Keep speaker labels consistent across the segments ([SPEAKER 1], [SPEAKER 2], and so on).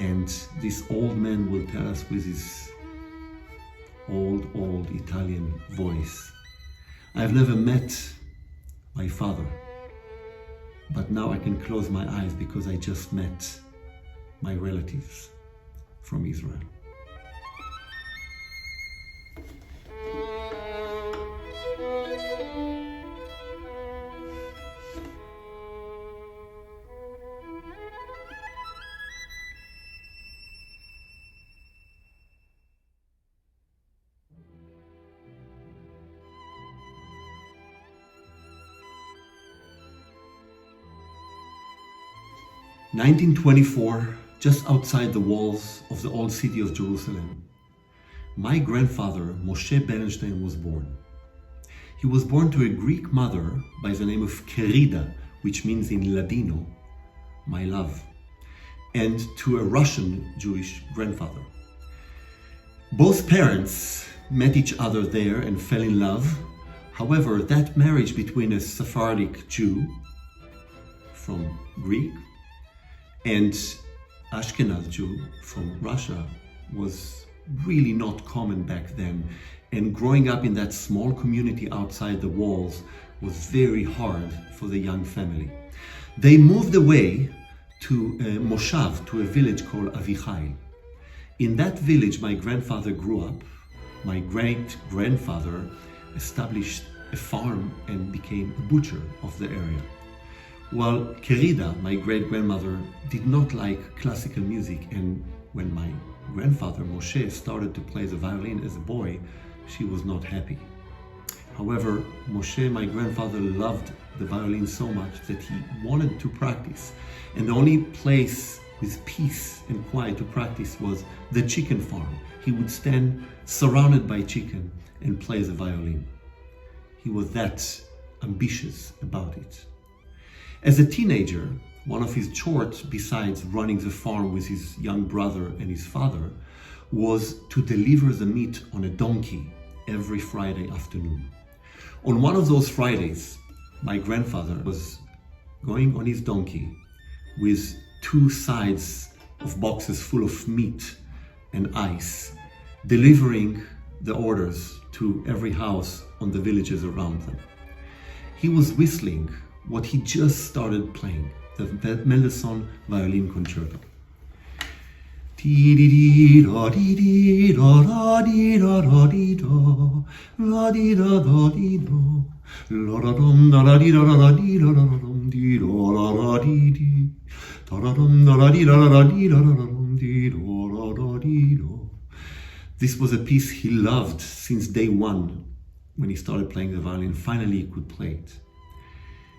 [SPEAKER 1] And this old man will tell us with his old Italian voice, I've never met my father, but now I can close my eyes because I just met my relatives from Israel. In 1924, just outside the walls of the old city of Jerusalem, my grandfather, Moshe Bernstein, was born. He was born to a Greek mother by the name of Kerida, which means in Ladino, my love, and to a Russian Jewish grandfather. Both parents met each other there and fell in love. However, that marriage between a Sephardic Jew from Greek and Ashkenaz Jew from Russia was really not common back then. And growing up in that small community outside the walls was very hard for the young family. They moved away to a moshav, to a village called Avichai. In that village, my grandfather grew up. My great-grandfather established a farm and became a butcher of the area. While Kerida, my great-grandmother, did not like classical music, and when my grandfather Moshe started to play the violin as a boy, she was not happy. However, Moshe, my grandfather, loved the violin so much that he wanted to practice, and the only place with peace and quiet to practice was the chicken farm. He would stand surrounded by chicken and play the violin. He was that ambitious about it. As a teenager, one of his chores, besides running the farm with his young brother and his father, was to deliver the meat on a donkey every Friday afternoon. On one of those Fridays, my grandfather was going on his donkey with 2 sides of boxes full of meat and ice, delivering the orders to every house on the villages around them. He was whistling what he just started playing, the Mendelssohn Violin Concerto. This was a piece he loved since day one. When he started playing the violin, finally he could play it.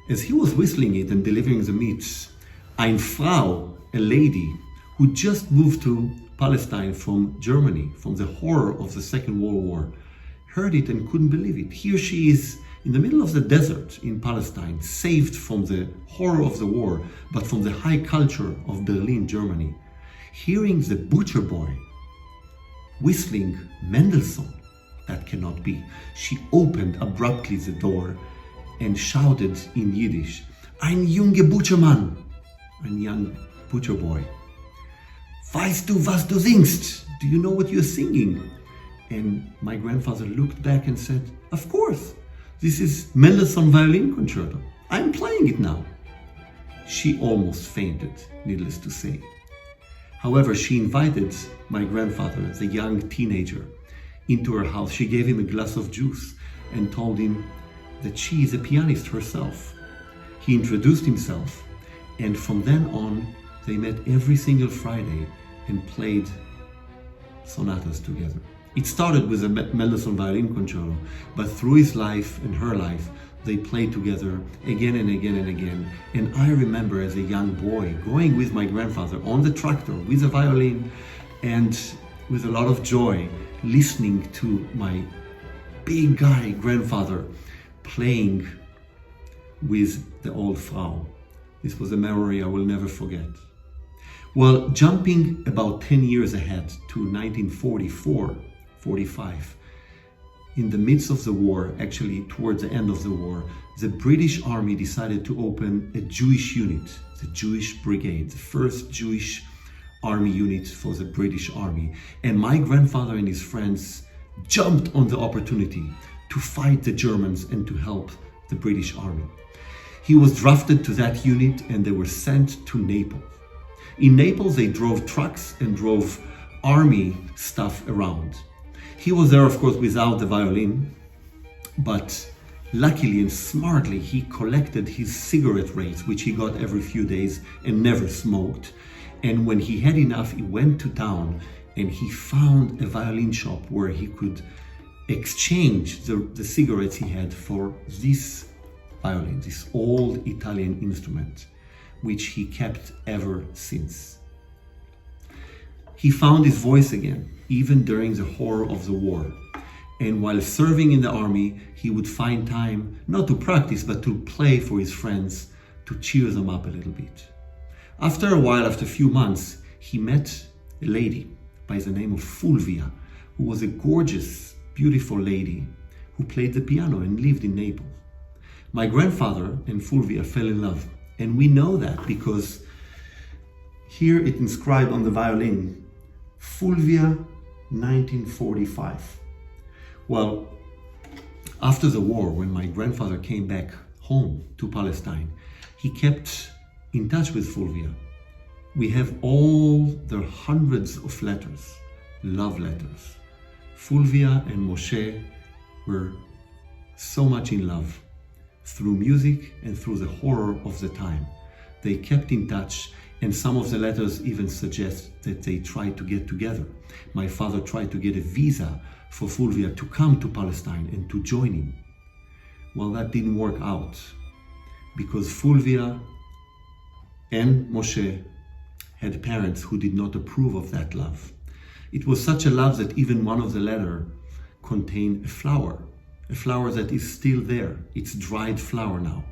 [SPEAKER 1] As he was whistling it and delivering the meat, eine Frau, a lady who just moved to Palestine from Germany, from the horror of the Second World War, heard it and couldn't believe it. Here she is in the middle of the desert in Palestine, saved from the horror of the war, but from the high culture of Berlin, Germany, hearing the butcher boy whistling Mendelssohn. That cannot be. She opened abruptly the door and shouted in Yiddish, "Ein junge Butchermann," a young butcher boy. "Weißt du, was du singst? Do you know what you're singing?" And my grandfather looked back and said, "Of course, this is Mendelssohn Violin Concerto. I'm playing it now." She almost fainted, needless to say. However, she invited my grandfather, the young teenager, into her house. She gave him a glass of juice and told him that she is a pianist herself. He introduced himself, and from then on, they met every single Friday and played sonatas together. It started with a Mendelssohn Violin Concerto, but through his life and her life, they played together again and again and again. And I remember as a young boy going with my grandfather on the tractor with a violin and with a lot of joy listening to my big guy grandfather playing with the old Frau. This was a memory I will never forget. Well, jumping about 10 years ahead to 1944-45, in the midst of the war, actually towards the end of the war, the British Army decided to open a Jewish unit, the Jewish Brigade, the first Jewish army unit for the British Army. And my grandfather and his friends jumped on the opportunity to fight the Germans and to help the British Army. He was drafted to that unit and they were sent to Naples. In Naples, they drove trucks and drove army stuff around. He was there, of course, without the violin, but luckily and smartly, he collected his cigarette rates, which he got every few days and never smoked. And when he had enough, he went to town and he found a violin shop where he could exchange the cigarettes he had for this violin, this old Italian instrument, which he kept ever since. He found his voice again, even during the horror of the war. And while serving in the army, he would find time not to practice, but to play for his friends, to cheer them up a little bit. After a while, after a few months, he met a lady by the name of Fulvia, who was a gorgeous, beautiful lady who played the piano and lived in Naples. My grandfather and Fulvia fell in love. And we know that because here it inscribed on the violin, Fulvia 1945. Well, after the war, when my grandfather came back home to Palestine, he kept in touch with Fulvia. We have all the hundreds of letters, love letters. Fulvia and Moshe were so much in love through music and through the horror of the time. They kept in touch, and some of the letters even suggest that they tried to get together. My father tried to get a visa for Fulvia to come to Palestine and to join him. Well, that didn't work out because Fulvia and Moshe had parents who did not approve of that love. It was such a love that even one of the letters contained a flower that is still there. It's dried flower now,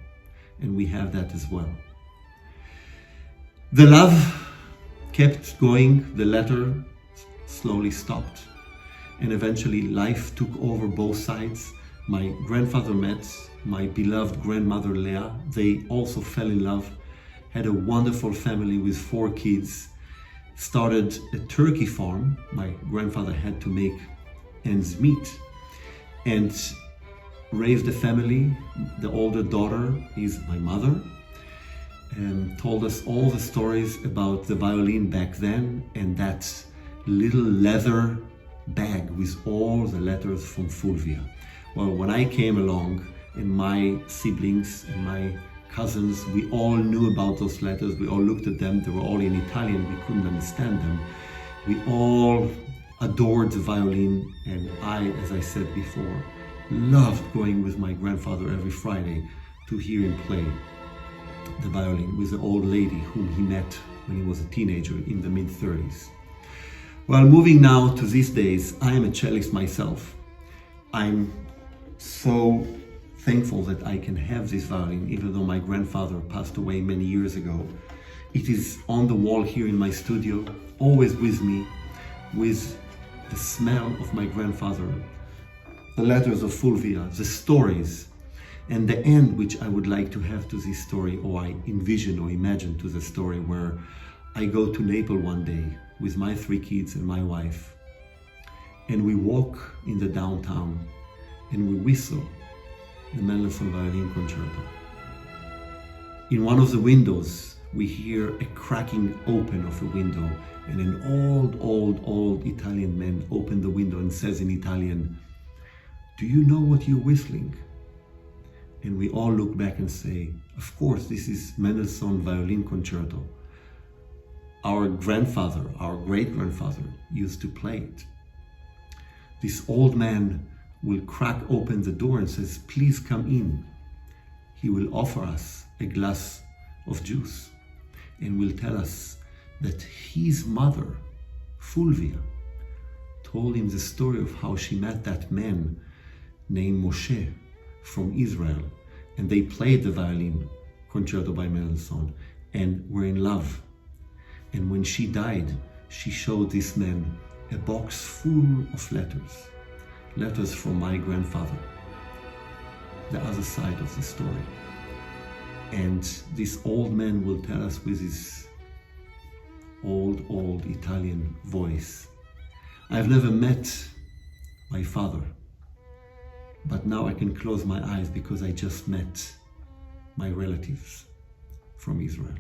[SPEAKER 1] and we have that as well. The love kept going, the letter slowly stopped, and eventually life took over both sides. My grandfather met my beloved grandmother Leah. They also fell in love, had a wonderful family with 4 kids, started a turkey farm. My grandfather had to make ends meet and raised a family. The older daughter is my mother, and told us all the stories about the violin back then and that little leather bag with all the letters from Fulvia. Well, when I came along, and my siblings and my cousins, we all knew about those letters. We all looked at them. They were all in Italian. We couldn't understand them. We all adored the violin, and I, as I said before, loved going with my grandfather every Friday to hear him play the violin with the old lady whom he met when he was a teenager in the mid-30s. Well, moving now to these days, I am a cellist myself. I'm so thankful that I can have this violin, even though my grandfather passed away many years ago. It is on the wall here in my studio, always with me, with the smell of my grandfather, the letters of Fulvia, the stories, and the end which I would like to have to this story, or I envision or imagine to the story, where I go to Naples one day with my 3 kids and my wife, and we walk in the downtown and we whistle the Mendelssohn Violin Concerto. In one of the windows, we hear a cracking open of a window, and an old Italian man opens the window and says in Italian, "Do you know what you're whistling?" And we all look back and say, of course, this is Mendelssohn Violin Concerto. Our grandfather, our great-grandfather used to play it. This old man will crack open the door and says, "Please come in." He will offer us a glass of juice and will tell us that his mother, Fulvia, told him the story of how she met that man named Moshe from Israel, and they played the violin concerto by Mendelssohn and were in love. And when she died, she showed this man a box full of letters from my grandfather, the other side of the story. And this old man will tell us with his old Italian voice. I've never met my father, but now I can close my eyes because I just met my relatives from Israel.